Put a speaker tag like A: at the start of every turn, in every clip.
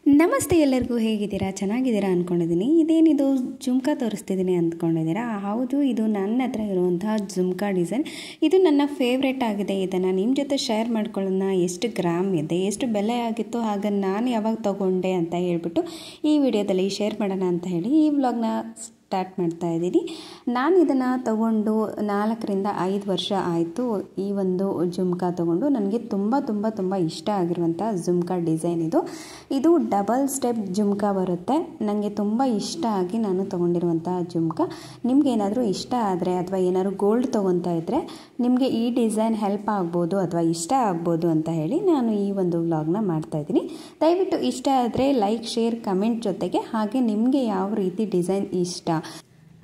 A: ನಮಸ್ತೆ ಎಲ್ಲರಿಗೂ ಹೇಗಿದ್ದೀರಾ? ಚೆನ್ನಾಗಿದ್ದೀರಾ ಅಂದ್ಕೊಂಡಿದ್ದೀನಿ. ಇದೇನಿದು ಜುಮ್ಕಾ ತೋರಿಸ್ತಿದ್ದೀನಿ ಅಂದ್ಕೊಂಡಿದ್ದೀರಾ? ಹೌದು, ಇದು ನನ್ನ ಹತ್ರ ಇರುವಂತಹ ಜುಮ್ಕಾ ಡಿಸೈನ್. ಇದು ನನ್ನ ಫೇವ್ರೇಟ್ ಆಗಿದೆ. ಇದನ್ನು ನಿಮ್ಮ ಜೊತೆ ಶೇರ್ ಮಾಡ್ಕೊಳ್ಳೋಣ. ಎಷ್ಟು ಗ್ರಾಮ್ ಇದೆ, ಎಷ್ಟು ಬೆಲೆ ಆಗಿತ್ತು, ಹಾಗೆ ನಾನು ಯಾವಾಗ ತೊಗೊಂಡೆ ಅಂತ ಹೇಳ್ಬಿಟ್ಟು ಈ ವಿಡಿಯೋದಲ್ಲಿ ಶೇರ್ ಮಾಡೋಣ ಅಂತ ಹೇಳಿ ಈ ವ್ಲಾಗ್ನ ಸ್ಟಾರ್ಟ್ ಮಾಡ್ತಾ ಇದ್ದೀನಿ. ನಾನು ಇದನ್ನು ತಗೊಂಡು 4 ರಿಂದ 5 ವರ್ಷ ಆಯಿತು. ಈ ಒಂದು ಜುಮ್ಕಾ ತಗೊಂಡು ನನಗೆ ತುಂಬ ಇಷ್ಟ ಆಗಿರುವಂಥ ಜುಮ್ಕಾ ಡಿಸೈನ್ ಇದು ಡಬಲ್ ಸ್ಟೆಪ್ ಜುಮ್ಕಾ ಬರುತ್ತೆ. ನನಗೆ ತುಂಬ ಇಷ್ಟ ಆಗಿ ನಾನು ತೊಗೊಂಡಿರುವಂಥ ಜುಮ್ಕಾ. ನಿಮಗೇನಾದರೂ ಇಷ್ಟ ಆದರೆ ಅಥವಾ ಏನಾದರೂ ಗೋಲ್ಡ್ ತೊಗೊತಾ ಇದ್ದರೆ ನಿಮಗೆ ಈ ಡಿಸೈನ್ ಹೆಲ್ಪ್ ಆಗ್ಬೋದು ಅಥವಾ ಇಷ್ಟ ಆಗ್ಬೋದು ಅಂತ ಹೇಳಿ ನಾನು ಈ ಒಂದು ವ್ಲಾಗ್ನ ಮಾಡ್ತಾಯಿದ್ದೀನಿ. ದಯವಿಟ್ಟು ಇಷ್ಟ ಆದರೆ ಲೈಕ್, ಶೇರ್, ಕಮೆಂಟ್ ಜೊತೆಗೆ ಹಾಗೆ ನಿಮಗೆ ಯಾವ ರೀತಿ ಡಿಸೈನ್ ಇಷ್ಟ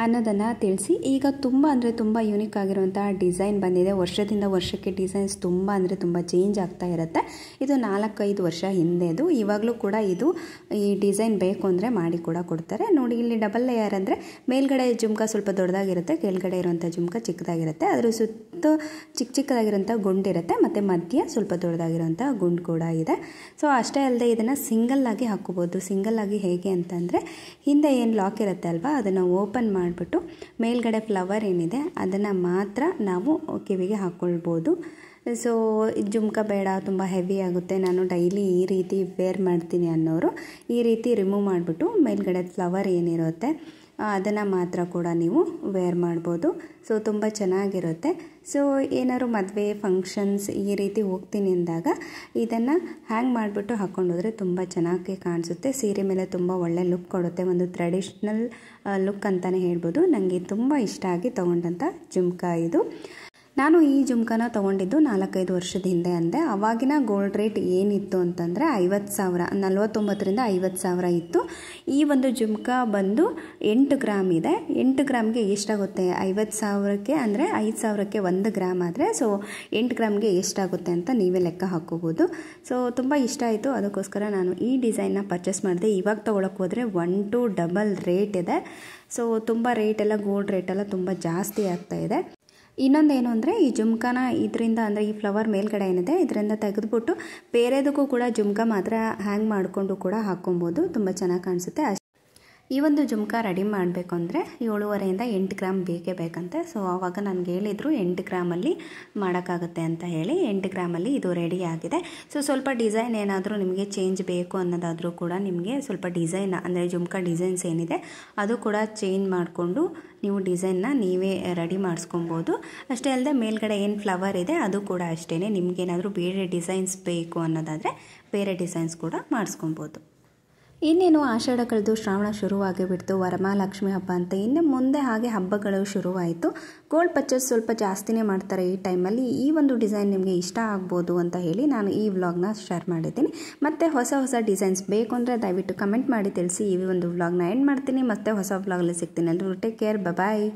A: ಅನ್ನೋದನ್ನು ತಿಳಿಸಿ. ಈಗ ತುಂಬ ಯೂನಿಕ್ ಆಗಿರುವಂಥ ಡಿಸೈನ್ ಬಂದಿದೆ. ವರ್ಷದಿಂದ ವರ್ಷಕ್ಕೆ ಡಿಸೈನ್ಸ್ ತುಂಬ ಚೇಂಜ್ ಆಗ್ತಾ ಇರುತ್ತೆ. ಇದು 4-5 ವರ್ಷ ಹಿಂದೆದು. ಇವಾಗಲೂ ಕೂಡ ಇದು ಈ ಡಿಸೈನ್ ಬೇಕು ಅಂದರೆ ಮಾಡಿ ಕೂಡ ಕೊಡ್ತಾರೆ. ನೋಡಿ, ಇಲ್ಲಿ ಡಬಲ್ ಲೇಯರ್ ಅಂದರೆ ಮೇಲ್ಗಡೆ ಜುಮ್ಕಾ ಸ್ವಲ್ಪ ದೊಡ್ಡದಾಗಿರುತ್ತೆ, ಕೆಳಗಡೆ ಇರುವಂಥ ಜುಮ್ಕಾ ಚಿಕ್ಕದಾಗಿರುತ್ತೆ. ಅದರ ಸುತ್ತ ಚಿಕ್ಕದಾಗಿರೋಂಥ ಗುಂಡಿರುತ್ತೆ ಮತ್ತು ಮಧ್ಯ ಸ್ವಲ್ಪ ದೊಡ್ಡದಾಗಿರೋಂಥ ಗುಂಡು ಕೂಡ ಇದೆ. ಸೊ ಅಷ್ಟೇ ಅಲ್ಲದೆ ಇದನ್ನು ಸಿಂಗಲ್ಲಾಗಿ ಹಾಕ್ಕೋಬೋದು. ಸಿಂಗಲ್ಲಾಗಿ ಹೇಗೆ ಅಂತಂದರೆ ಹಿಂದೆ ಏನು ಲಾಕ್ ಇರುತ್ತೆ ಅಲ್ವಾ, ಅದನ್ನು ಓಪನ್ ಮಾಡಿಬಿಟ್ಟು ಮೇಲ್ಗಡೆ ಫ್ಲವರ್ ಏನಿದೆ ಅದನ್ನು ಮಾತ್ರ ನಾವು ಕಿವಿಗೆ ಹಾಕ್ಕೊಳ್ಬೋದು. ಸೊ ಜುಮ್ಕಾ ಬೇಡ, ತುಂಬ ಹೆವಿ ಆಗುತ್ತೆ, ನಾನು ಡೈಲಿ ಈ ರೀತಿ ವೇರ್ ಮಾಡ್ತೀನಿ ಅನ್ನೋರು ಈ ರೀತಿ ರಿಮೂವ್ ಮಾಡಿಬಿಟ್ಟು ಮೇಲ್ಗಡೆ ಫ್ಲವರ್ ಏನಿರುತ್ತೆ ಅದನ್ನು ಮಾತ್ರ ಕೂಡ ನೀವು ವೇರ್ ಮಾಡ್ಬೋದು. ಸೊ ತುಂಬ ಚೆನ್ನಾಗಿರುತ್ತೆ. ಸೊ ಏನಾದ್ರು ಮದುವೆ ಫಂಕ್ಷನ್ಸ್ ಈ ರೀತಿ ಹೋಗ್ತೀನಿ ಅಂದಾಗ ಇದನ್ನು ಹ್ಯಾಂಗ್ ಮಾಡಿಬಿಟ್ಟು ಹಾಕ್ಕೊಂಡೋದ್ರೆ ತುಂಬ ಚೆನ್ನಾಗಿ ಕಾಣಿಸುತ್ತೆ. ಸೀರೆ ಮೇಲೆ ತುಂಬ ಒಳ್ಳೆ ಲುಕ್ ಕೊಡುತ್ತೆ. ಒಂದು ಟ್ರೆಡಿಷ್ನಲ್ ಲುಕ್ ಅಂತಲೇ ಹೇಳ್ಬೋದು. ನನಗೆ ತುಂಬ ಇಷ್ಟ ಆಗಿ ತೊಗೊಂಡಂಥ ಜುಮ್ಕಾ ಇದು. ನಾನು ಈ ಜುಮ್ಕಾನ ತೊಗೊಂಡಿದ್ದು 4-5 ವರ್ಷದ ಹಿಂದೆ ಅಂದೆ. ಆವಾಗಿನ ಗೋಲ್ಡ್ ರೇಟ್ ಏನಿತ್ತು ಅಂತಂದರೆ 50,000, 49 ರಿಂದ 50,000 ಇತ್ತು. ಈ ಒಂದು ಜುಮ್ಕಾ ಬಂದು 8 ಗ್ರಾಮ್ ಇದೆ. 8 ಗ್ರಾಮ್ಗೆ ಎಷ್ಟಾಗುತ್ತೆ? 50,000ಕ್ಕೆ ಅಂದರೆ 5,000ಕ್ಕೆ 1 ಗ್ರಾಮ್ ಆದರೆ ಸೊ 8 ಗ್ರಾಮ್ಗೆ ಎಷ್ಟಾಗುತ್ತೆ ಅಂತ ನೀವೇ ಲೆಕ್ಕ ಹಾಕ್ಕೋಬೋದು. ಸೊ ತುಂಬ ಇಷ್ಟ ಆಯಿತು, ಅದಕ್ಕೋಸ್ಕರ ನಾನು ಈ ಡಿಸೈನ್ನ ಪರ್ಚೇಸ್ ಮಾಡಿದೆ. ಇವಾಗ ತೊಗೊಳಕ್ಕೆ ಹೋದರೆ 1 to ಡಬಲ್ ರೇಟ್ ಇದೆ. ಸೊ ತುಂಬ ರೇಟೆಲ್ಲ ಗೋಲ್ಡ್ ರೇಟೆಲ್ಲ ತುಂಬ ಜಾಸ್ತಿ ಆಗ್ತಾಯಿದೆ. ಇನ್ನೊಂದೇನು ಅಂದರೆ ಈ ಜುಮ್ಕಾನ ಇದರಿಂದ ಅಂದರೆ ಈ ಫ್ಲವರ್ ಮೇಲ್ಗಡೆ ಏನಿದೆ ಇದರಿಂದ ತೆಗೆದುಬಿಟ್ಟು ಬೇರೆದಕ್ಕೂ ಕೂಡ ಜುಮ್ಕಾ ಮಾತ್ರ ಹ್ಯಾಂಗ್ ಮಾಡಿಕೊಂಡು ಕೂಡ ಹಾಕ್ಕೊಬೋದು. ತುಂಬ ಚೆನ್ನಾಗಿ ಕಾಣಿಸುತ್ತೆ. ಈ ಒಂದು ಜುಮ್ಕಾ ರೆಡಿ ಮಾಡಬೇಕು ಅಂದರೆ 7.5 ರಿಂದ 8 ಗ್ರಾಮ್ ಬೇಕೇ ಬೇಕಂತೆ. ಸೊ ಆವಾಗ ನನಗೆ ಹೇಳಿದರು 8 ಗ್ರಾಮಲ್ಲಿ ಮಾಡೋಕ್ಕಾಗುತ್ತೆ ಅಂತ ಹೇಳಿ 8 ಗ್ರಾಮಲ್ಲಿ ಇದು ರೆಡಿ ಆಗಿದೆ. ಸೊ ಸ್ವಲ್ಪ ಡಿಸೈನ್ ಏನಾದರೂ ನಿಮಗೆ ಚೇಂಜ್ ಬೇಕು ಅನ್ನೋದಾದರೂ ಕೂಡ ನಿಮಗೆ ಸ್ವಲ್ಪ ಡಿಸೈನ್ ಅಂದರೆ ಜುಮ್ಕಾ ಡಿಸೈನ್ಸ್ ಏನಿದೆ ಅದು ಕೂಡ ಚೇಂಜ್ ಮಾಡಿಕೊಂಡು ನೀವು ಡಿಸೈನ್ನ ನೀವೇ ರೆಡಿ ಮಾಡಿಸ್ಕೊಬೋದು. ಅಷ್ಟೇ ಅಲ್ಲದೆ ಮೇಲ್ಗಡೆ ಏನು ಫ್ಲವರ್ ಇದೆ ಅದು ಕೂಡ ಅಷ್ಟೇ. ನಿಮಗೇನಾದರೂ ಬೇರೆ ಡಿಸೈನ್ಸ್ ಬೇಕು ಅನ್ನೋದಾದರೆ ಬೇರೆ ಡಿಸೈನ್ಸ್ ಕೂಡ ಮಾಡಿಸ್ಕೊಬೋದು. ಇನ್ನೇನು ಆಷಾಢ ಕಳೆದು ಶ್ರಾವಣ ಶುರುವಾಗಿಬಿಡ್ತು. ವರಮಹಾಲಕ್ಷ್ಮಿ ಹಬ್ಬ ಅಂತ ಇನ್ನು ಮುಂದೆ ಹಾಗೆ ಹಬ್ಬಗಳು ಶುರುವಾಯಿತು. ಗೋಲ್ಡ್ ಪರ್ಚೇಸ್ ಸ್ವಲ್ಪ ಜಾಸ್ತಿನೇ ಮಾಡ್ತಾರೆ ಈ ಟೈಮಲ್ಲಿ. ಈ ಒಂದು ಡಿಸೈನ್ ನಿಮಗೆ ಇಷ್ಟ ಆಗ್ಬೋದು ಅಂತ ಹೇಳಿ ನಾನು ಈ ವ್ಲಾಗ್ನ ಶೇರ್ ಮಾಡಿದ್ದೀನಿ. ಮತ್ತು ಹೊಸ ಡಿಸೈನ್ಸ್ ಬೇಕು ಅಂದರೆ ದಯವಿಟ್ಟು ಕಮೆಂಟ್ ಮಾಡಿ ತಿಳಿಸಿ. ಈ ಒಂದು ವ್ಲಾಗ್ನ ಎಂಡ್ ಮಾಡ್ತೀನಿ. ಮತ್ತೆ ಹೊಸ ವ್ಲಾಗಲ್ಲಿ ಸಿಗ್ತೀನಿ. ಎಲ್ಲರೂ ಟೇಕ್ ಕೇರ್, ಬಾಯ್.